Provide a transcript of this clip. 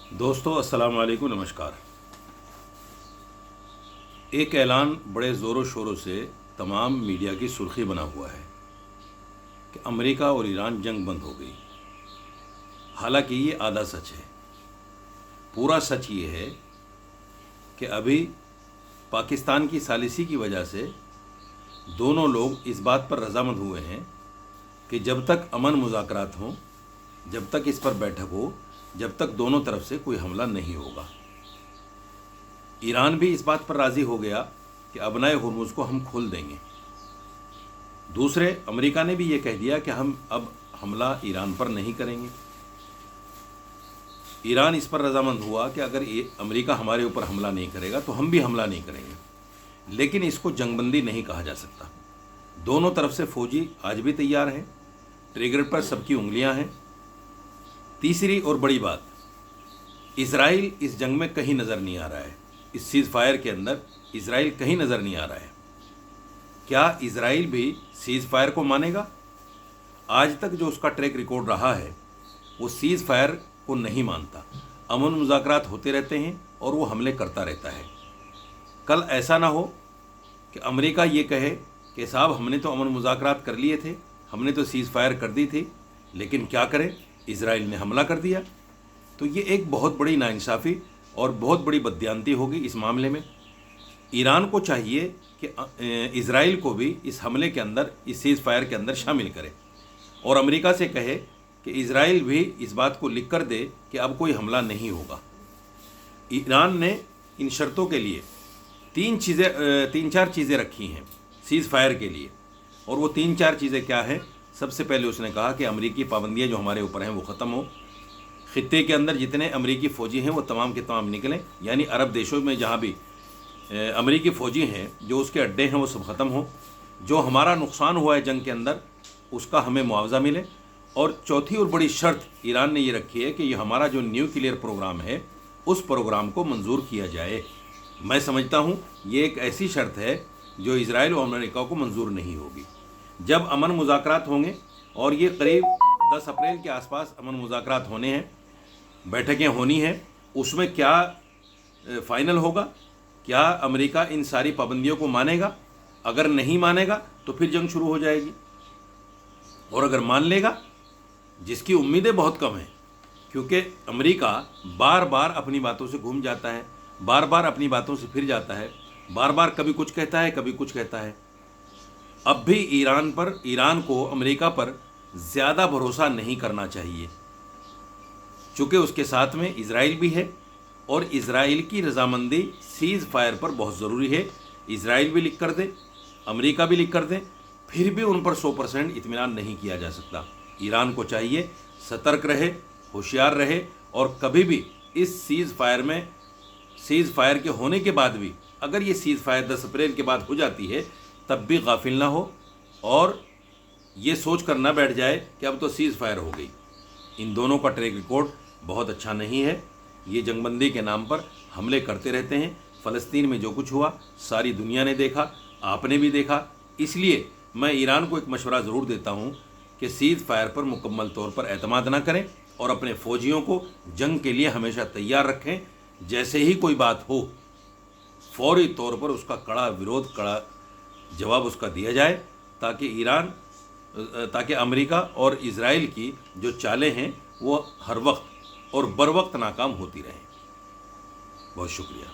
दोस्तों अस्सलाम वालेकुम, नमस्कार। एक ऐलान बड़े ज़ोरों शोरों से तमाम मीडिया की सुर्खी बना हुआ है कि अमेरिका और ईरान जंग बंद हो गई। हालांकि ये आधा सच है। पूरा सच ये है कि अभी पाकिस्तान की सालिसी की वजह से दोनों लोग इस बात पर रजामंद हुए हैं कि जब तक अमन मुज़ाकरात हों, जब तक इस पर बैठक हो, जब तक दोनों तरफ से कोई हमला नहीं होगा। ईरान भी इस बात पर राज़ी हो गया कि अबनाए हुर्मुज़ को हम खोल देंगे। दूसरे अमेरिका ने भी ये कह दिया कि हम अब हमला ईरान पर नहीं करेंगे। ईरान इस पर रजामंद हुआ कि अगर अमेरिका हमारे ऊपर हमला नहीं करेगा तो हम भी हमला नहीं करेंगे। लेकिन इसको जंगबंदी नहीं कहा जा सकता। दोनों तरफ से फौजी आज भी तैयार हैं, ट्रिगर पर सबकी उंगलियां हैं। तीसरी और बड़ी बात, इजराइल इस जंग में कहीं नज़र नहीं आ रहा है। इस सीज़ फायर के अंदर इजराइल कहीं नज़र नहीं आ रहा है। क्या इजराइल भी सीज़ फायर को मानेगा? आज तक जो उसका ट्रैक रिकॉर्ड रहा है वो सीज़ फायर को नहीं मानता। अमन मुज़ाकरात होते रहते हैं और वो हमले करता रहता है। कल ऐसा ना हो कि अमेरिका ये कहे कि साहब हमने तो अमन मुज़ाकरात कर लिए थे, हमने तो सीज़ फायर कर दी थी, लेकिन क्या करें, इजराइल ने हमला कर दिया। तो ये एक बहुत बड़ी नाइंसाफ़ी और बहुत बड़ी बददियानती होगी इस मामले में। ईरान को चाहिए कि इजराइल को भी इस हमले के अंदर, इस सीज़ फायर के अंदर शामिल करे और अमेरिका से कहे कि इजराइल भी इस बात को लिख कर दे कि अब कोई हमला नहीं होगा। ईरान ने इन शर्तों के लिए तीन चार चीज़ें रखी हैं सीज़ फायर के लिए, और वो 3-4 चीज़ें क्या हैं? सबसे पहले उसने कहा कि अमरीकी पाबंदियाँ जो हमारे ऊपर हैं वो ख़त्म हो। ख़ित्ते के अंदर जितने अमरीकी फ़ौजी हैं वो तमाम के तमाम निकलें, यानी अरब देशों में जहाँ भी अमरीकी फ़ौजी हैं, जो उसके अड्डे हैं वो सब ख़त्म हो। जो हमारा नुकसान हुआ है जंग के अंदर उसका हमें मुआवजा मिले। और चौथी और बड़ी शर्त ईरान ने ये रखी है कि ये हमारा जो न्यूक्लियर प्रोग्राम है उस प्रोग्राम को मंजूर किया जाए। मैं समझता हूँ ये एक ऐसी शर्त है जो इजराइल और अमेरिका को मंजूर नहीं होगी। जब अमन मुज़ाकरात होंगे, और ये करीब 10 अप्रैल के आसपास अमन मुज़ाकरात होने हैं, बैठकें होनी हैं, उसमें क्या फ़ाइनल होगा? क्या अमेरिका इन सारी पाबंदियों को मानेगा? अगर नहीं मानेगा तो फिर जंग शुरू हो जाएगी। और अगर मान लेगा, जिसकी उम्मीदें बहुत कम हैं, क्योंकि अमेरिका बार बार अपनी बातों से घूम जाता है, बार बार अपनी बातों से फिर जाता है, बार बार कभी कुछ कहता है, कभी कुछ कहता है। अब भी ईरान को अमेरिका पर ज़्यादा भरोसा नहीं करना चाहिए, चूँकि उसके साथ में इजराइल भी है और इजराइल की रजामंदी सीज़ फायर पर बहुत ज़रूरी है। इजराइल भी लिख कर दे, अमेरिका भी लिख कर दे, फिर भी उन पर 100% इत्मीनान नहीं किया जा सकता। ईरान को चाहिए सतर्क रहे, होशियार रहे, और कभी भी इस सीज़ फायर के होने के बाद भी अगर ये सीज़ फायर 10 अप्रैल के बाद हो जाती है तब भी गाफिल ना हो और ये सोच कर ना बैठ जाए कि अब तो सीज़ फायर हो गई। इन दोनों का ट्रैक रिकॉर्ड बहुत अच्छा नहीं है। ये जंगबंदी के नाम पर हमले करते रहते हैं। फ़लस्तीन में जो कुछ हुआ सारी दुनिया ने देखा, आपने भी देखा। इसलिए मैं ईरान को एक मशवरा ज़रूर देता हूँ कि सीज़ फायर पर मुकम्मल तौर पर एतमाद ना करें और अपने फ़ौजियों को जंग के लिए हमेशा तैयार रखें। जैसे ही कोई बात हो फौरी तौर पर उसका कड़ा विरोध, कड़ा जवाब उसका दिया जाए, ताकि अमेरिका और इजराइल की जो चालें हैं वो हर वक्त और बर वक्त नाकाम होती रहें। बहुत शुक्रिया।